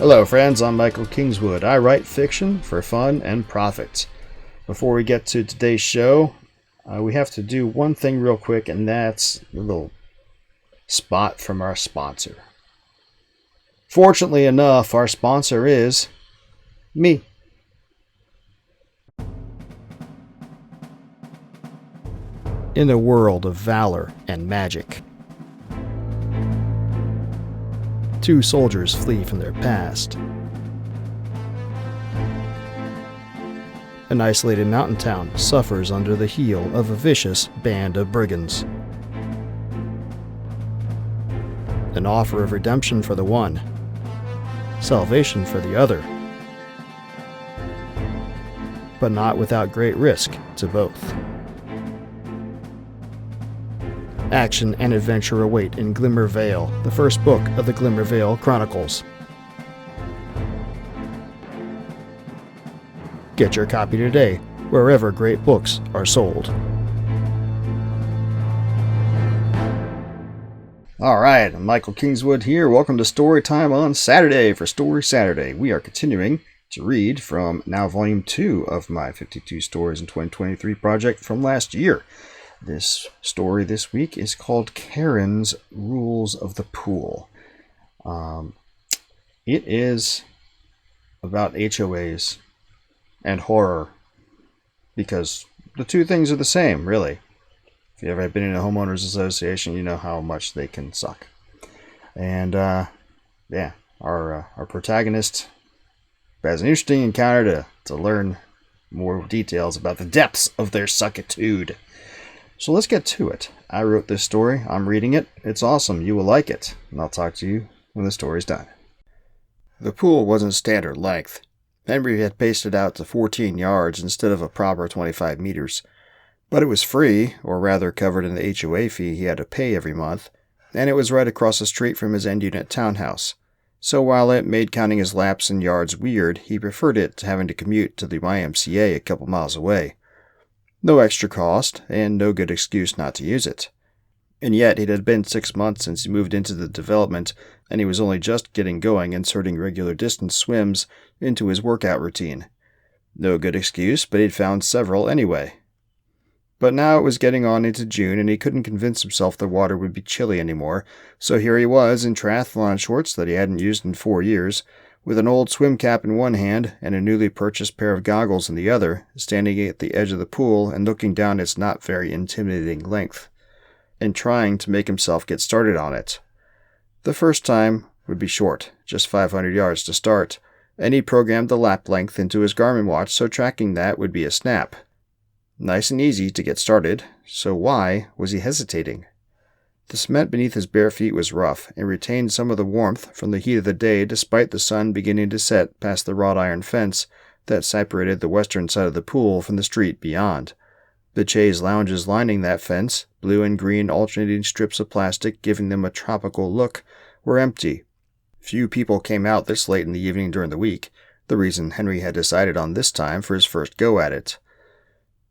Hello friends, I'm Michael Kingswood. I write fiction for fun and profit. Before we get to today's show, we have to do one thing real quick, and that's a little spot from our sponsor. Fortunately enough, our sponsor is me. In a world of valor and magic, two soldiers flee from their past. An isolated mountain town suffers under the heel of a vicious band of brigands. An offer of redemption for the one, salvation for the other, but not without great risk to both. Action and adventure await in Glimmer Vale, the first book of the Glimmer Vale Chronicles. Get your copy today, wherever great books are sold. Alright, I'm Michael Kingswood here. Welcome to Story Time on Saturday for Story Saturday. We are continuing to read from now Volume 2 of my 52 Stories in 2023 project from last year. This story this week is called Karen's Rules of the Pool. It is about HOAs and horror, because the two things are the same, really. If you've ever been in a homeowner's association, you know how much they can suck. And our protagonist has an interesting encounter to learn more details about the depths of their suckitude. So let's get to it. I wrote this story. I'm reading it. It's awesome. You will like it. And I'll talk to you when the story's done. The pool wasn't standard length. Henry had paced it out to 14 yards instead of a proper 25 meters. But it was free, or rather covered in the HOA fee he had to pay every month, and it was right across the street from his end-unit townhouse. So while it made counting his laps and yards weird, he preferred it to having to commute to the YMCA a couple miles away. No extra cost, and no good excuse not to use it. And yet it had been 6 months since he moved into the development, and he was only just getting going inserting regular distance swims into his workout routine. No good excuse, but he'd found several anyway. But now it was getting on into June, and he couldn't convince himself the water would be chilly anymore, so here he was in triathlon shorts that he hadn't used in 4 years, with an old swim cap in one hand and a newly purchased pair of goggles in the other, standing at the edge of the pool and looking down its not very intimidating length, and trying to make himself get started on it. The first time would be short, just 500 yards to start, and he programmed the lap length into his Garmin watch so tracking that would be a snap. Nice and easy to get started, so why was he hesitating? The cement beneath his bare feet was rough, and retained some of the warmth from the heat of the day despite the sun beginning to set past the wrought iron fence that separated the western side of the pool from the street beyond. The chaise lounges lining that fence, blue and green alternating strips of plastic giving them a tropical look, were empty. Few people came out this late in the evening during the week, the reason Henry had decided on this time for his first go at it.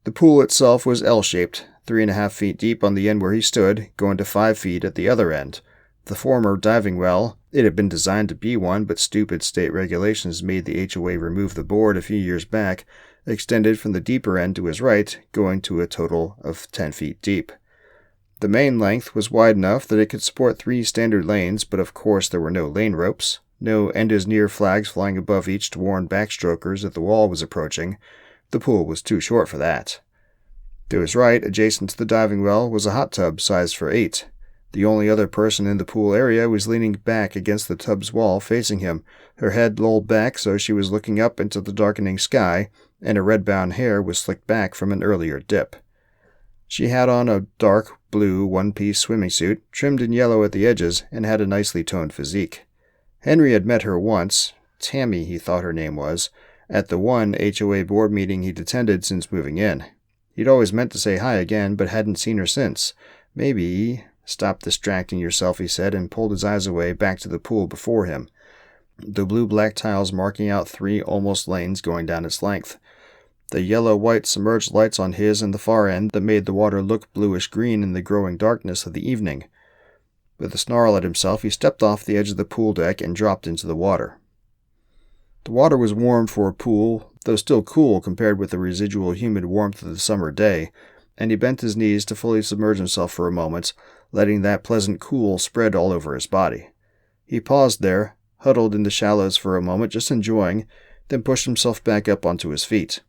The pool itself was L-shaped, 3.5 feet deep on the end where he stood, going to 5 feet at the other end. The former diving well, it had been designed to be one, but stupid state regulations made the HOA remove the board a few years back, extended from the deeper end to his right, going to a total of 10 feet deep. The main length was wide enough that it could support 3 standard lanes, but of course there were no lane ropes, no end-as-near flags flying above each to warn backstrokers that the wall was approaching. The pool was too short for that. To his right, adjacent to the diving well, was a hot tub sized for 8. The only other person in the pool area was leaning back against the tub's wall facing him, her head lolled back so she was looking up into the darkening sky, and her red-bound hair was slicked back from an earlier dip. She had on a dark blue one-piece swimming suit, trimmed in yellow at the edges, and had a nicely toned physique. Henry had met her once, Tammy he thought her name was, at the one HOA board meeting he'd attended since moving in. He'd always meant to say hi again, but hadn't seen her since. Maybe... Stop distracting yourself, he said, and pulled his eyes away back to the pool before him, the blue-black tiles marking out 3 almost lanes going down its length. The yellow-white submerged lights on his and the far end that made the water look bluish-green in the growing darkness of the evening. With a snarl at himself, he stepped off the edge of the pool deck and dropped into the water. The water was warm for a pool, though still cool compared with the residual humid warmth of the summer day, and he bent his knees to fully submerge himself for a moment, letting that pleasant cool spread all over his body. He paused there, huddled in the shallows for a moment, just enjoying, then pushed himself back up onto his feet.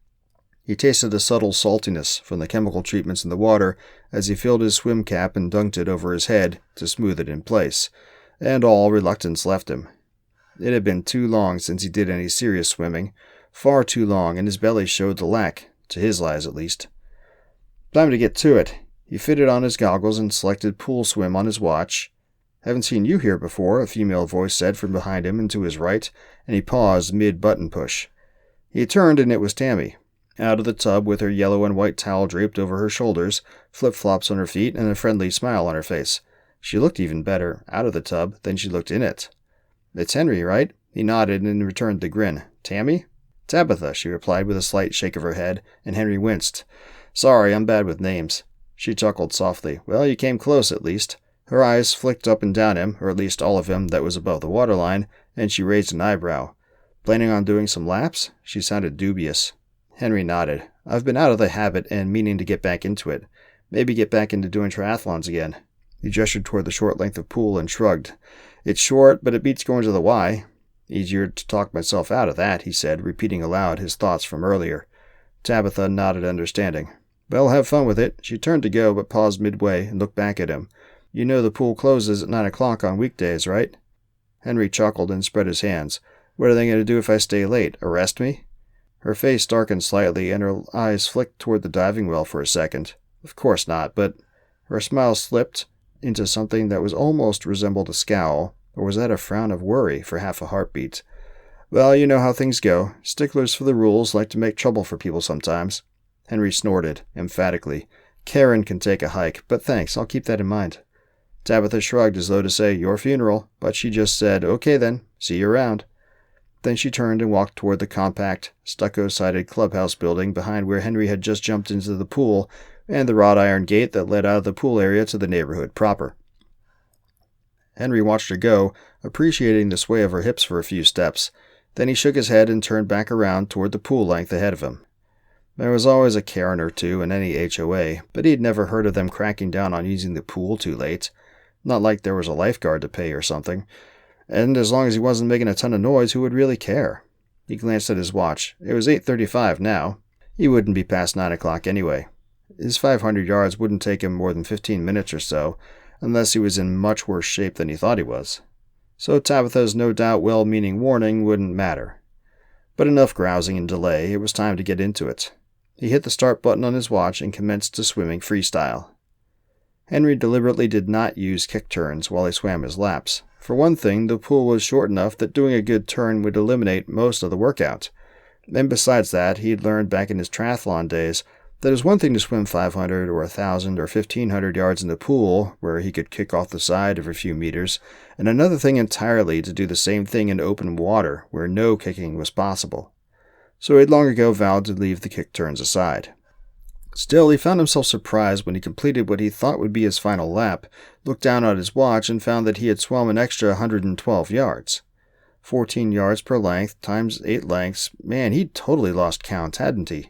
He tasted a subtle saltiness from the chemical treatments in the water as he filled his swim cap and dunked it over his head to smooth it in place, and all reluctance left him. It had been too long since he did any serious swimming, far too long, and his belly showed the lack, to his eyes at least. Time to get to it. He fitted on his goggles and selected pool swim on his watch. Haven't seen you here before, a female voice said from behind him and to his right, and he paused mid-button push. He turned, and it was Tammy, out of the tub with her yellow and white towel draped over her shoulders, flip-flops on her feet, and a friendly smile on her face. She looked even better out of the tub than she looked in it. "It's Henry, right?" He nodded and returned the grin. "Tammy?" "Tabitha," she replied with a slight shake of her head, and Henry winced. "Sorry, I'm bad with names." She chuckled softly. "Well, you came close, at least." Her eyes flicked up and down him, or at least all of him that was above the waterline, and she raised an eyebrow. "Planning on doing some laps?" She sounded dubious. Henry nodded. "I've been out of the habit and meaning to get back into it. Maybe get back into doing triathlons again." He gestured toward the short length of pool and shrugged. "It's short, but it beats going to the Y." "Easier to talk myself out of that," he said, repeating aloud his thoughts from earlier. Tabitha nodded understanding. "Well, have fun with it." She turned to go, but paused midway and looked back at him. "You know the pool closes at 9 o'clock on weekdays, right?" Henry chuckled and spread his hands. "What are they going to do if I stay late? Arrest me?" Her face darkened slightly, and her eyes flicked toward the diving well for a second. "Of course not, but—" Her smile slipped into something that was almost resembled a scowl, or was that a frown of worry for half a heartbeat? "Well, you know how things go. Sticklers for the rules like to make trouble for people sometimes." Henry snorted, emphatically. "Karen can take a hike, but thanks, I'll keep that in mind." Tabitha shrugged as though to say, "Your funeral," but she just said, "Okay then, see you around." Then she turned and walked toward the compact, stucco-sided clubhouse building behind where Henry had just jumped into the pool, and the wrought iron gate that led out of the pool area to the neighborhood proper. Henry watched her go, appreciating the sway of her hips for a few steps. Then he shook his head and turned back around toward the pool length ahead of him. There was always a Karen or two in any HOA, but he'd never heard of them cracking down on using the pool too late. Not like there was a lifeguard to pay or something. And as long as he wasn't making a ton of noise, who would really care? He glanced at his watch. It was 8:35 now. He wouldn't be past 9 o'clock anyway. His 500 yards wouldn't take him more than 15 minutes or so, unless he was in much worse shape than he thought he was. So Tabitha's no doubt well-meaning warning wouldn't matter. But enough grousing and delay. It was time to get into it. He hit the start button on his watch and commenced to swimming freestyle. Henry deliberately did not use kick turns while he swam his laps. For one thing, the pool was short enough that doing a good turn would eliminate most of the workout. And besides that, he'd learned back in his triathlon days that it was one thing to swim 500 or 1,000 or 1,500 yards in the pool, where he could kick off the side every few meters, and another thing entirely to do the same thing in open water, where no kicking was possible. So he'd long ago vowed to leave the kick turns aside. Still, he found himself surprised when he completed what he thought would be his final lap, looked down at his watch, and found that he had swum an extra 112 yards. 14 yards per length, times 8 lengths. Man, he'd totally lost count, hadn't he?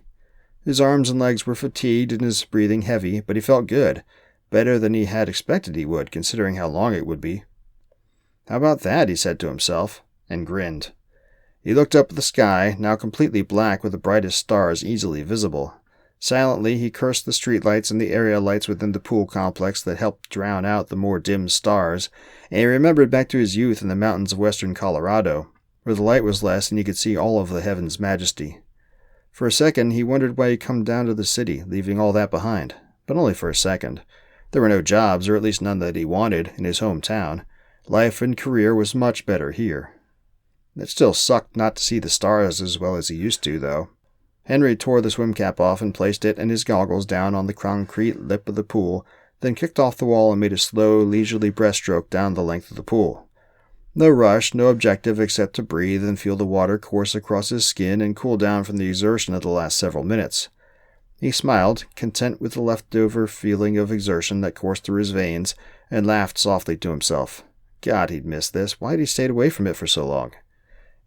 His arms and legs were fatigued and his breathing heavy, but he felt good. Better than he had expected he would, considering how long it would be. "How about that?" he said to himself, and grinned. He looked up at the sky, now completely black with the brightest stars easily visible. Silently, he cursed the streetlights and the area lights within the pool complex that helped drown out the more dim stars, and he remembered back to his youth in the mountains of western Colorado, where the light was less and he could see all of the heaven's majesty. For a second, he wondered why he'd come down to the city, leaving all that behind. But only for a second. There were no jobs, or at least none that he wanted, in his hometown. Life and career was much better here. It still sucked not to see the stars as well as he used to, though. Henry tore the swim cap off and placed it and his goggles down on the concrete lip of the pool, then kicked off the wall and made a slow, leisurely breaststroke down the length of the pool. No rush, no objective except to breathe and feel the water course across his skin and cool down from the exertion of the last several minutes. He smiled, content with the leftover feeling of exertion that coursed through his veins, and laughed softly to himself. God, he'd missed this. Why had he stayed away from it for so long?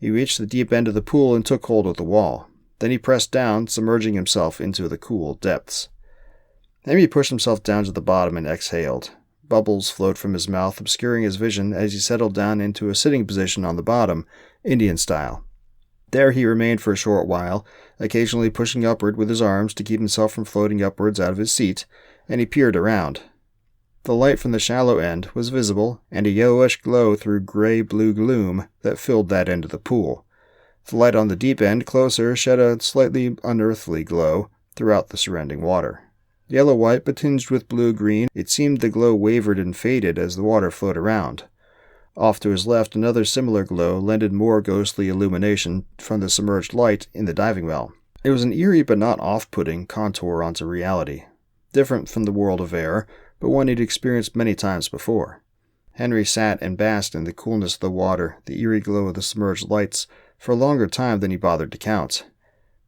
He reached the deep end of the pool and took hold of the wall. Then he pressed down, submerging himself into the cool depths. Henry pushed himself down to the bottom and exhaled. Bubbles flowed from his mouth, obscuring his vision as he settled down into a sitting position on the bottom, Indian style. There he remained for a short while, occasionally pushing upward with his arms to keep himself from floating upwards out of his seat, and he peered around. The light from the shallow end was visible, and a yellowish glow through gray-blue gloom that filled that end of the pool. The light on the deep end, closer, shed a slightly unearthly glow throughout the surrounding water. Yellow-white, but tinged with blue-green, it seemed the glow wavered and faded as the water flowed around. Off to his left, another similar glow lended more ghostly illumination from the submerged light in the diving well. It was an eerie but not off-putting contour onto reality, different from the world of air, but one he'd experienced many times before. Henry sat and basked in the coolness of the water, the eerie glow of the submerged lights, for a longer time than he bothered to count.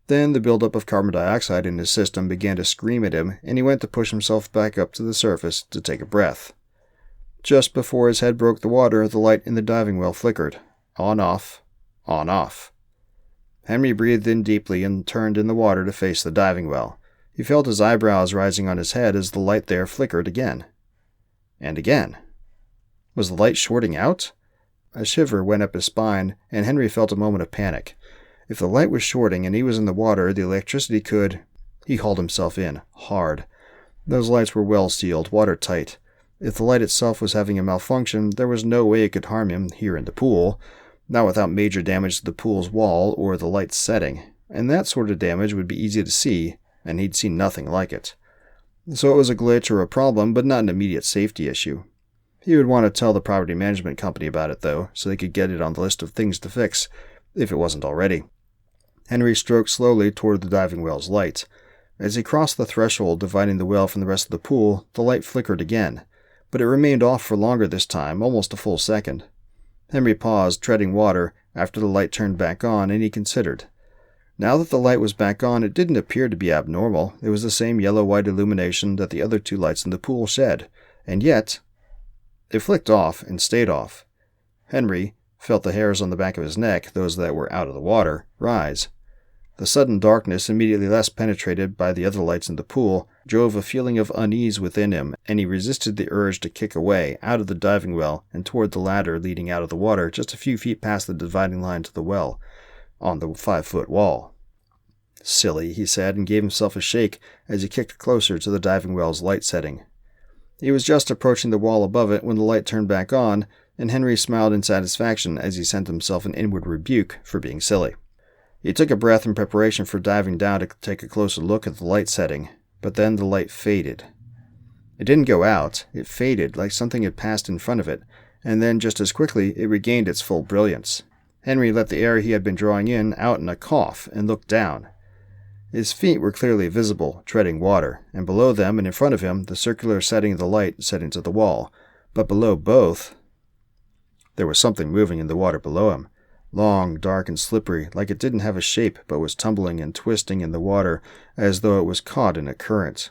Then the buildup of carbon dioxide in his system began to scream at him, and he went to push himself back up to the surface to take a breath. Just before his head broke the water, the light in the diving well flickered. On off, on off. Henry breathed in deeply and turned in the water to face the diving well. He felt his eyebrows rising on his head as the light there flickered again. And again. Was the light shorting out? A shiver went up his spine, and Henry felt a moment of panic. If the light was shorting and he was in the water, the electricity could... He hauled himself in, hard. Those lights were well sealed, watertight. If the light itself was having a malfunction, there was no way it could harm him here in the pool, not without major damage to the pool's wall or the light's setting, and that sort of damage would be easy to see, and he'd seen nothing like it. So it was a glitch or a problem, but not an immediate safety issue. He would want to tell the property management company about it, though, so they could get it on the list of things to fix, if it wasn't already. Henry stroked slowly toward the diving well's light. As he crossed the threshold dividing the well from the rest of the pool, the light flickered again, but it remained off for longer this time, almost a full second. Henry paused, treading water, after the light turned back on, and he considered. Now that the light was back on, it didn't appear to be abnormal. It was the same yellow-white illumination that the other two lights in the pool shed, and yet... It flicked off and stayed off. Henry felt the hairs on the back of his neck, those that were out of the water, rise. The sudden darkness, immediately less penetrated by the other lights in the pool, drove a feeling of unease within him, and he resisted the urge to kick away, out of the diving well, and toward the ladder leading out of the water, just a few feet past the dividing line to the well, on the 5-foot wall. Silly, he said, and gave himself a shake as he kicked closer to the diving well's light setting. He was just approaching the wall above it when the light turned back on, and Henry smiled in satisfaction as he sent himself an inward rebuke for being silly. He took a breath in preparation for diving down to take a closer look at the light setting, but then the light faded. It didn't go out, it faded like something had passed in front of it, and then just as quickly it regained its full brilliance. Henry let the air he had been drawing in out in a cough and looked down. His feet were clearly visible, treading water, and below them and in front of him the circular setting of the light set into the wall, but below both there was something moving in the water below him. Long, dark, and slippery, like it didn't have a shape but was tumbling and twisting in the water as though it was caught in a current,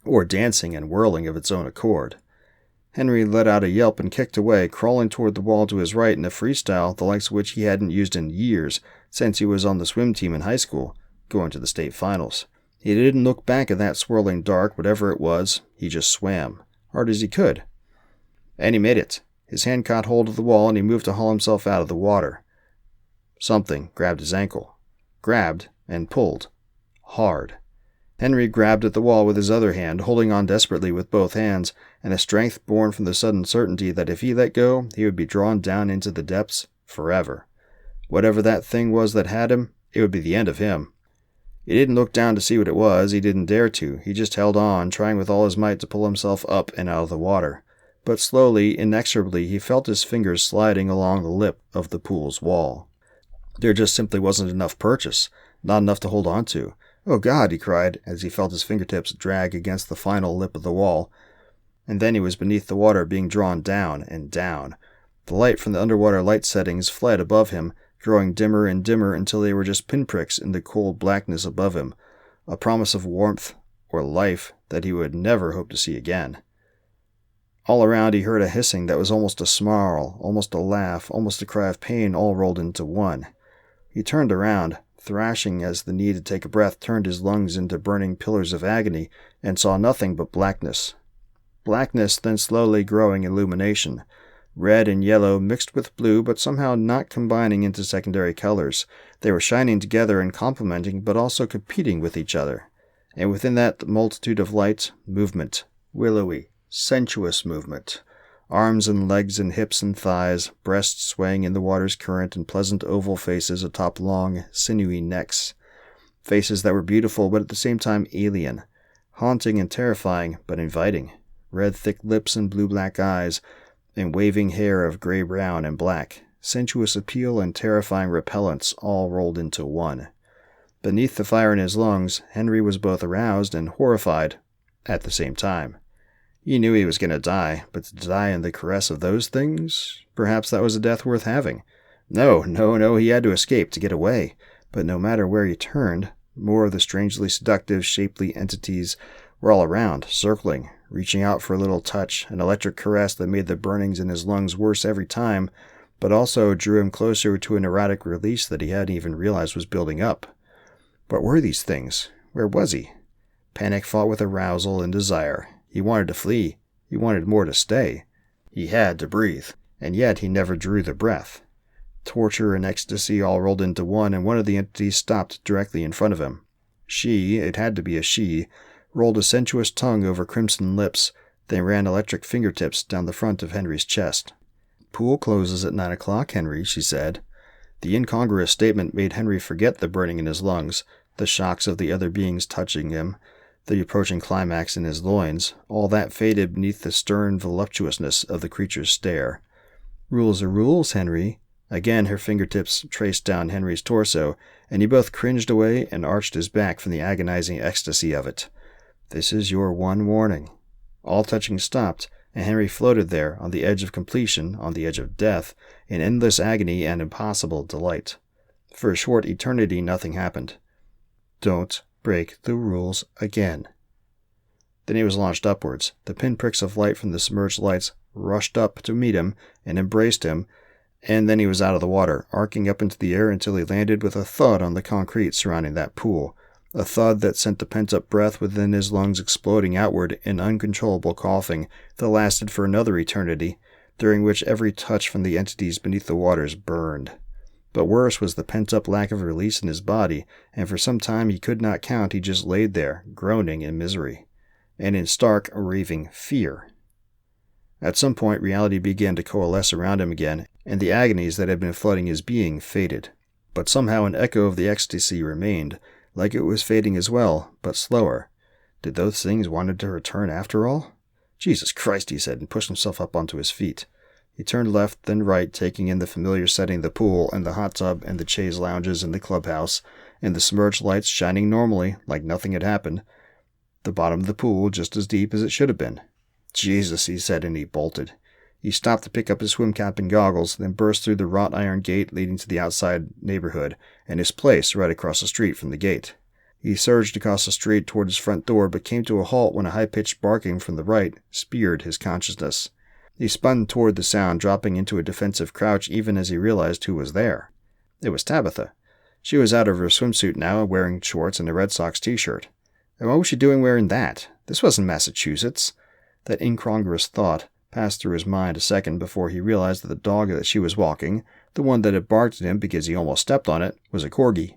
or dancing and whirling of its own accord. Henry let out a yelp and kicked away, crawling toward the wall to his right in a freestyle the likes of which he hadn't used in years, since he was on the swim team in high school, going to the state finals. He didn't look back at that swirling dark, whatever it was, he just swam, hard as he could. And he made it. His hand caught hold of the wall and he moved to haul himself out of the water. Something grabbed his ankle. Grabbed and pulled. Hard. Henry grabbed at the wall with his other hand, holding on desperately with both hands, and a strength born from the sudden certainty that if he let go, he would be drawn down into the depths forever. Whatever that thing was that had him, it would be the end of him. He didn't look down to see what it was, he didn't dare to, he just held on, trying with all his might to pull himself up and out of the water. But slowly, inexorably, he felt his fingers sliding along the lip of the pool's wall. There just simply wasn't enough purchase, not enough to hold on to. "Oh God," he cried, as he felt his fingertips drag against the final lip of the wall. And then he was beneath the water, being drawn down and down. The light from the underwater light settings fled above him, growing dimmer and dimmer until they were just pinpricks in the cold blackness above him, a promise of warmth or life that he would never hope to see again. All around he heard a hissing that was almost a snarl, almost a laugh, almost a cry of pain, all rolled into one. He turned around, thrashing as the need to take a breath turned his lungs into burning pillars of agony, and saw nothing but blackness. Blackness, then slowly growing illumination. Red and yellow mixed with blue, but somehow not combining into secondary colors. They were shining together and complementing, but also competing with each other. And within that multitude of light, movement. Willowy, sensuous movement. Arms and legs and hips and thighs, breasts swaying in the water's current, and pleasant oval faces atop long, sinewy necks. Faces that were beautiful, but at the same time alien. Haunting and terrifying, but inviting. Red thick lips and blue-black eyes, and waving hair of gray-brown and black. Sensuous appeal and terrifying repellence all rolled into one. Beneath the fire in his lungs, Henry was both aroused and horrified at the same time. He knew he was going to die, but to die in the caress of those things? Perhaps that was a death worth having. No, he had to escape, to get away. But no matter where he turned, more of the strangely seductive, shapely entities were all around, circling, reaching out for a little touch, an electric caress that made the burnings in his lungs worse every time, but also drew him closer to an erotic release that he hadn't even realized was building up. What were these things? Where was he? Panic fought with arousal and desire. He wanted to flee. He wanted more to stay. He had to breathe, and yet he never drew the breath. Torture and ecstasy all rolled into one, and one of the entities stopped directly in front of him. She, it had to be a she, rolled a sensuous tongue over crimson lips, then ran electric fingertips down the front of Henry's chest. "Pool closes at 9 o'clock, Henry," she said. The incongruous statement made Henry forget the burning in his lungs, the shocks of the other beings touching him, the approaching climax in his loins. All that faded beneath the stern voluptuousness of the creature's stare. "Rules are rules, Henry." Again her fingertips traced down Henry's torso, and he both cringed away and arched his back from the agonizing ecstasy of it. "This is your one warning." All touching stopped, and Henry floated there, on the edge of completion, on the edge of death, in endless agony and impossible delight. For a short eternity nothing happened. "Don't break the rules again." Then he was launched upwards. The pinpricks of light from the submerged lights rushed up to meet him and embraced him, and then he was out of the water, arcing up into the air until he landed with a thud on the concrete surrounding that pool. A thud that sent the pent-up breath within his lungs exploding outward in uncontrollable coughing that lasted for another eternity, during which every touch from the entities beneath the waters burned. But worse was the pent-up lack of release in his body, and for some time he could not count. He just laid there, groaning in misery, and in stark, raving fear. At some point reality began to coalesce around him again, and the agonies that had been flooding his being faded. But somehow an echo of the ecstasy remained, like it was fading as well, but slower. Did those things want to return after all? "Jesus Christ," he said, and pushed himself up onto his feet. He turned left, then right, taking in the familiar setting of the pool, and the hot tub, and the chaise lounges, and the clubhouse, and the submerged lights shining normally, like nothing had happened. The bottom of the pool just as deep as it should have been. "Jesus," he said, and he bolted. He stopped to pick up his swim cap and goggles, then burst through the wrought iron gate leading to the outside neighborhood, and his place right across the street from the gate. He surged across the street toward his front door, but came to a halt when a high-pitched barking from the right speared his consciousness. He spun toward the sound, dropping into a defensive crouch even as he realized who was there. It was Tabitha. She was out of her swimsuit now, wearing shorts and a Red Sox t-shirt. And what was she doing wearing that? This wasn't Massachusetts. That incongruous thought passed through his mind a second before he realized that the dog that she was walking, the one that had barked at him because he almost stepped on it, was a corgi.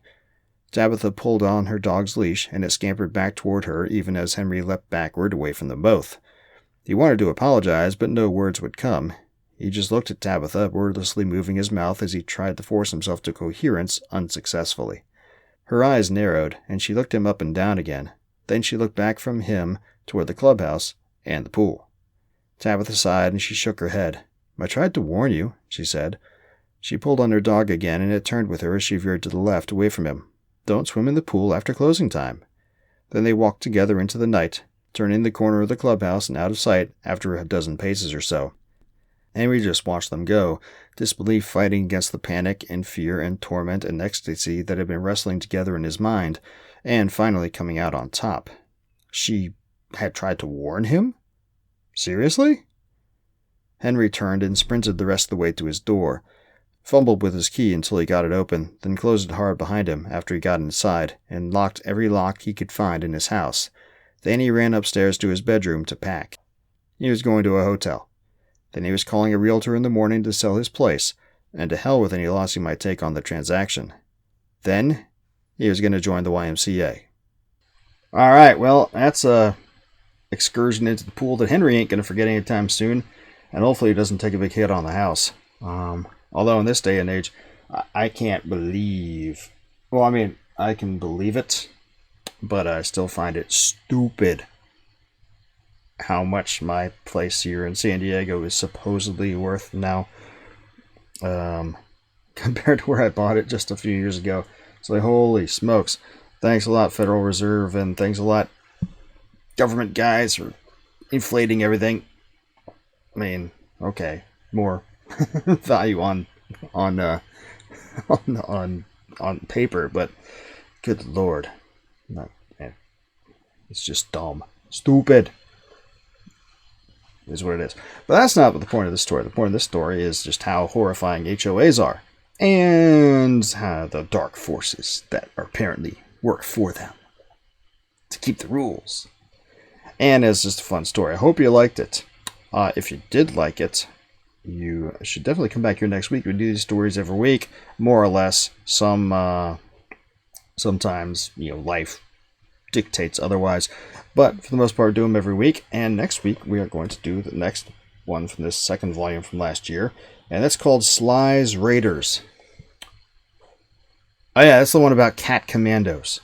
Tabitha pulled on her dog's leash, and it scampered back toward her even as Henry leapt backward away from them both. He wanted to apologize, but no words would come. He just looked at Tabitha, wordlessly moving his mouth as he tried to force himself to coherence unsuccessfully. Her eyes narrowed, and she looked him up and down again. Then she looked back from him toward the clubhouse and the pool. Tabitha sighed, and she shook her head. "I tried to warn you," she said. She pulled on her dog again, and it turned with her as she veered to the left, away from him. "Don't swim in the pool after closing time." Then they walked together into the night, turning the corner of the clubhouse and out of sight after a dozen paces or so. Henry just watched them go, disbelief fighting against the panic and fear and torment and ecstasy that had been wrestling together in his mind, and finally coming out on top. She had tried to warn him? Seriously? Henry turned and sprinted the rest of the way to his door, fumbled with his key until he got it open, then closed it hard behind him after he got inside, and locked every lock he could find in his house. Then he ran upstairs to his bedroom to pack. He was going to a hotel. Then he was calling a realtor in the morning to sell his place, and to hell with any loss he might take on the transaction. Then he was going to join the YMCA. Alright, well, that's a excursion into the pool that Henry ain't going to forget anytime soon, and hopefully he doesn't take a big hit on the house. Although in this day and age, I can't believe... Well, I mean, I can believe it, but I still find it stupid how much my place here in San Diego is supposedly worth now, compared to where I bought it just a few years ago. It's like, holy smokes. Thanks a lot, Federal Reserve, and thanks a lot, government guys, for inflating everything. I mean, okay, more value on paper, but good lord, it's just dumb, stupid, is what it is. But that's not the point of this story. The point of this story is just how horrifying HOAs are, and how the dark forces that apparently work for them to keep the rules. And it's just a fun story. I hope you liked it. If you did like it, you should definitely come back here next week. We do these stories every week, more or less. Sometimes, life dictates otherwise. But for the most part, we do them every week. And next week, we are going to do the next one from this second volume from last year. And that's called Sly's Raiders. Oh yeah, that's the one about cat commandos.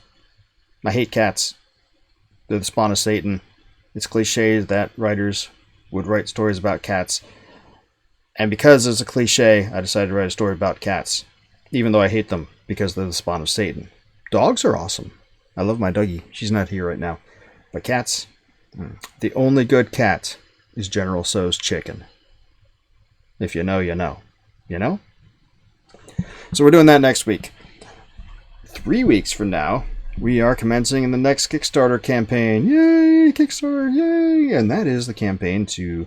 I hate cats. They're the spawn of Satan. It's cliche that writers would write stories about cats. And because it's a cliche, I decided to write a story about cats. Even though I hate them, because they're the spawn of Satan. Dogs are awesome. I love my doggie. She's not here right now. But cats, the only good cat is General Tso's chicken. If you know, you know. You know? So we're doing that next week. 3 weeks from now, we are commencing in the next Kickstarter campaign. Yay, Kickstarter, yay! And that is the campaign to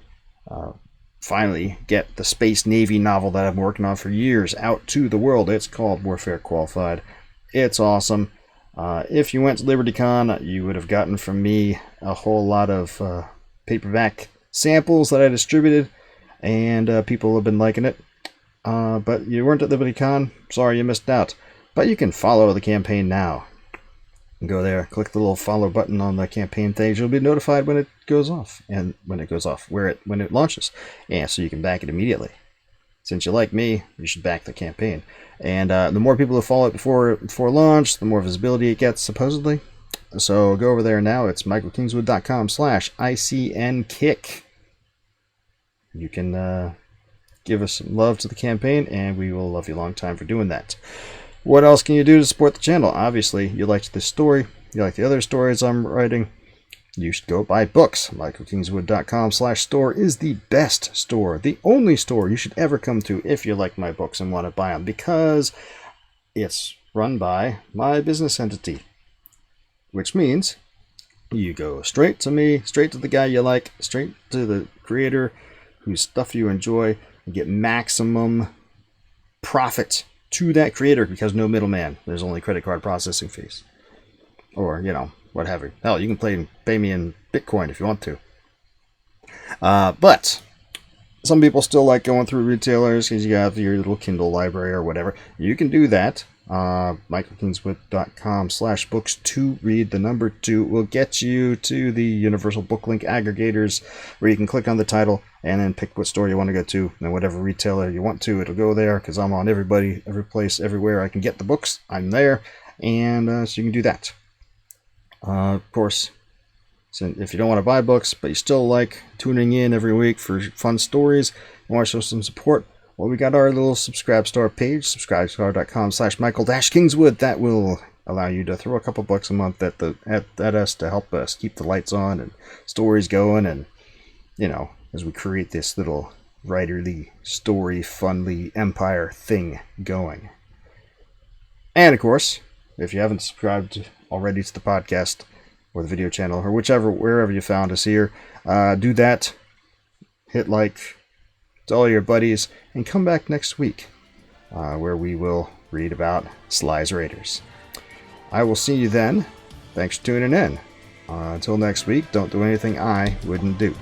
finally get the Space Navy novel that I've been working on for years out to the world. It's called Warfare Qualified. It's awesome. If you went to LibertyCon, you would have gotten from me a whole lot of paperback samples that I distributed, and people have been liking it. But you weren't at LibertyCon, sorry you missed out. But you can follow the campaign now. Go there, click the little follow button on the campaign page. You'll be notified when it goes off, and when it launches, and so you can back it immediately. Since you like me, you should back the campaign. And the more people who follow it before launch, the more visibility it gets, supposedly. So go over there now. It's michaelkingswood.com/ICNkick. You can give us some love to the campaign, and we will love you a long time for doing that. What else can you do to support the channel? Obviously, you liked this story. You like the other stories I'm writing. You should go buy books. michaelkingswood.com/store is the best store, the only store you should ever come to if you like my books and want to buy them, because it's run by my business entity, which means you go straight to me, straight to the guy you like, straight to the creator whose stuff you enjoy, and get maximum profit to that creator, because no middleman. There's only credit card processing fees, or what have you. Hell, you can pay me in Bitcoin if you want to. But some people still like going through retailers because you have your little Kindle library or whatever. You can do that. michaelkingswood.com/books to read the number 2 will get you to the Universal Book Link aggregators, where you can click on the title and then pick what store you want to go to, and whatever retailer you want to, it'll go there, because I'm on every place, everywhere I can get the books, I'm there, and so you can do that. Of course, so if you don't want to buy books, but you still like tuning in every week for fun stories, and want to show some support, well, we got our little Subscribestar page, subscribestar.com/Michael-Kingswood. That will allow you to throw a couple bucks a month at us to help us keep the lights on and stories going, and as we create this little writerly, story, funly empire thing going. And of course, if you haven't subscribed already to the podcast or the video channel or wherever you found us here, do that. Hit like, to all your buddies, and come back next week where we will read about Sly's Raiders. I will see you then. Thanks for tuning in. Until next week, don't do anything I wouldn't do.